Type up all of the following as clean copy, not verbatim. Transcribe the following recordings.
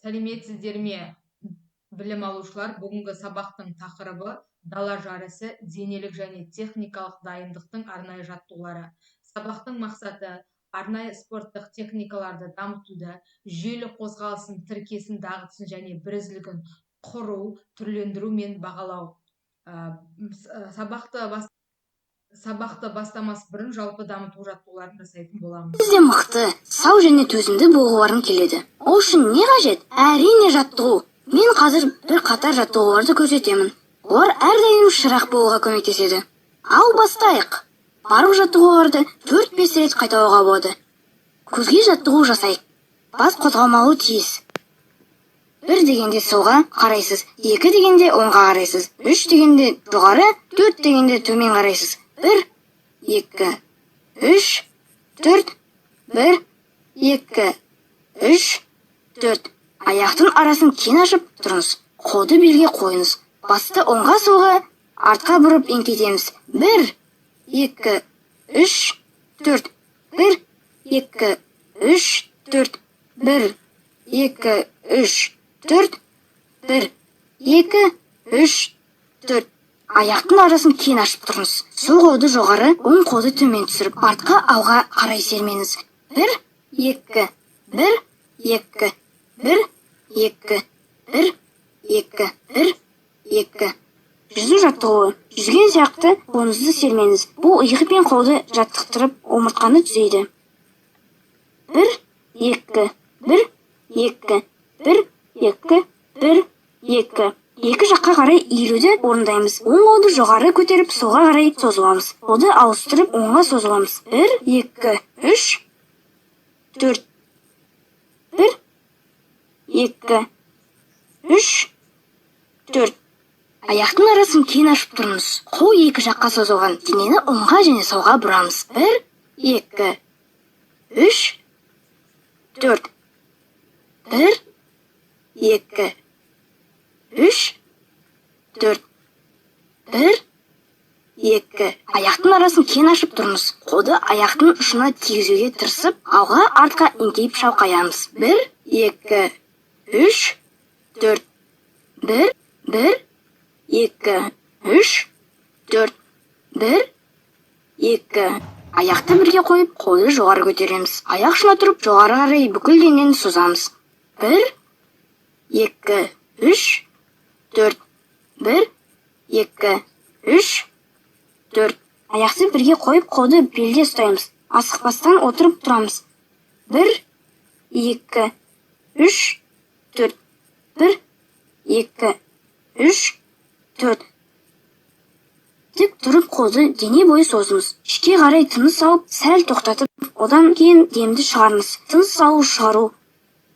Сәлеметсіздер ме, білім алушылар? Бүгінгі сабақтың тақырыбы дала жарысы, денелік және техникалық дайындықтың арнайы жаттығулары. Сабақтың мақсаты арнайы спорттық техникаларды дамытуды, жүйелі қозғалысын, тіркесін, дағдысын және бірізділігін құру, түрлендіру мен бағалау. Сабақты бастамас бұрын жалпы дамыту жаттығуларын жасайтын боламыз. Бізде мықты, сау және төзімді болғыларың келеді. Ол үшін не қажет? Әрине жаттығу. Мен қазір бір қатар жаттығуларды көрсетемін. Олар әрдайым шырақ болуға көмектеседі. Ал бастайық. Барлық жаттығуларды 4-5 рет қайталауға болады. Көзге жаттығу жасайық. Бас қозғалмауы тиіс. 1 дегенде солға қарайсыз, 2 дегенде оңға қарайсыз, 3 дегенде жоғары, 4 дегенде төмен қарайсыз. 1, 2, 3, 4, 1, 2, 3, 4. Аяқтың арасын кең ашып тұрыңыз. Қолды белге қойыңыз. Басты оңға солға, артқа бұрып еңкейтеміз. 1, 2, 3, 4. 1, 2, 3, 4. 1, 2, 3, 4. 1, 2, 3, 4. Аяқтың арасын кең ашып тұрыңыз. Сол қолды жоғары, оң қолды төмен түсіріп, артқа алға қарай сермеңіз. 1, 2, 1, 2, 1, 2, 1, 2, 1, 2. Жүзу жаттығуы. Жүзген сияқты қолыңызды сермеңіз. Бұл иығы пен қолды жаттықтырып, омыртқаны түзейді. 1, 2, 1, 2, 1, 2, 1, 2. Екі жаққа қарай иілуді орындаймыз. Оң қолды жоғары көтеріп, солға қарай созыламыз. Қолды ауыстырып, оңға созыламыз. 1, 2, 3, 4. 1, 2, 3, 4. Аяқтың арасын кең ашып тұрыңыз. Қол екі жаққа созылған. Денені оңға және солға бұрамыз. 1, 2, 3, 4. 1, 2, 3, 4. 1, 2. Аяқтың арасын кең ашып тұрыңыз. Қолды аяқтың ұшына тигізуге тырысып, алға артқа еңкейіп шалқаямыз. 1, 2, 3, 4. 1, 1, 2, 3, 4. 1, 2. Аяқты бірге қойып, қолды жоғары көтереміз. Аяқ ұшына тұрып, жоғары қарай бүкіл денені созамыз. 1, 2, 3, 4. 1, 2, 3, 4. Аяқты бірге қойып, қолды белде ұстаймыз. Асықпастан отырып тұрамыз. 1, 2, 3, 4. 1, 2, 3, 4. Тік тұрып қолды дене бойы созыңыз. Ішке қарай тыныс алып, сәл тоқтатып, одан кейін демді шығарыңыз. Тыныс алу, шығару.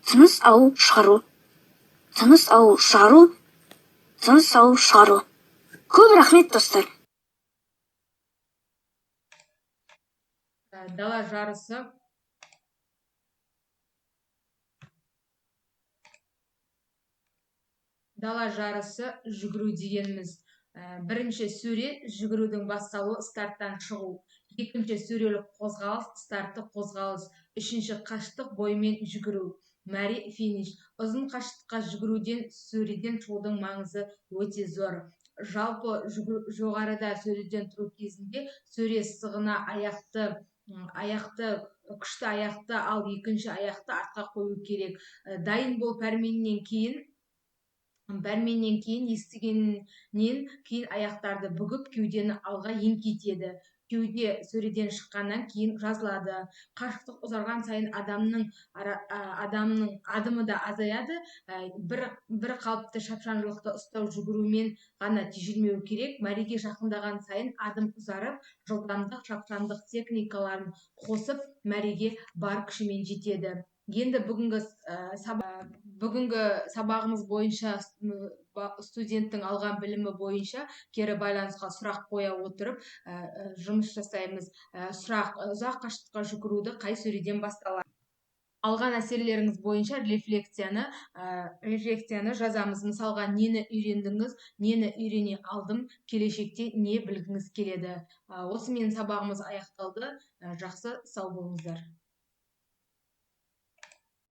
Тыныс алу, шығару. Тыныс алу, шығару. Тыныс алу, шығару. Көп рахмет, достар. Дала жарысы. Дала жарысы жүгіру дегеніміз. Бірінші сөре жүгірудің басталуы, старттан шығу. Екінші сөрелік қозғалыс, старты қозғалыс. Үшінші қашықтық бойымен жүгіру. Мәре финиш. Ұзын қашықтыққа жүгіруден сөреден шығудың маңызы өте зор. Жалпы жоғарыда сөреден тұру кезінде сөре сығына күшті аяқты ал екінші аяқты артқа қою керек. Дайын бол пәрменнен кейін естігеннен кейін аяқтарды бүгіп, кеудені алға еңкейтеді. Кеуде сөреден шыққаннан кейін жазылады. Қашықтық ұзарған сайын адамның адымы да азаяды. Бір қалыпты шапшаңдылықты ұстау жүгірумен ғана тежелмеу керек. Мәреге жақындаған сайын адым ұзарып, жылдамдық, шапшаңдық техникаларын қосып, мәреге бар күшімен жетеді. Енді бүгінгі сабағымыз бойынша студенттің алған білімі бойынша кері байланысқа сұрақ қоя отырып жұмыс жасаймыз. Сұрақ: ұзақ қашықтыққа жүгіруді қай сөреден басталады? Алған әсерлеріңіз бойынша рефлексияны жазамыз. Мысалға, нені үйрендіңіз, нені үйрене алдым, келешекте не білгіңіз келеді. Осымен сабағымыз аяқталды. Жақсы, сау болыңыздар.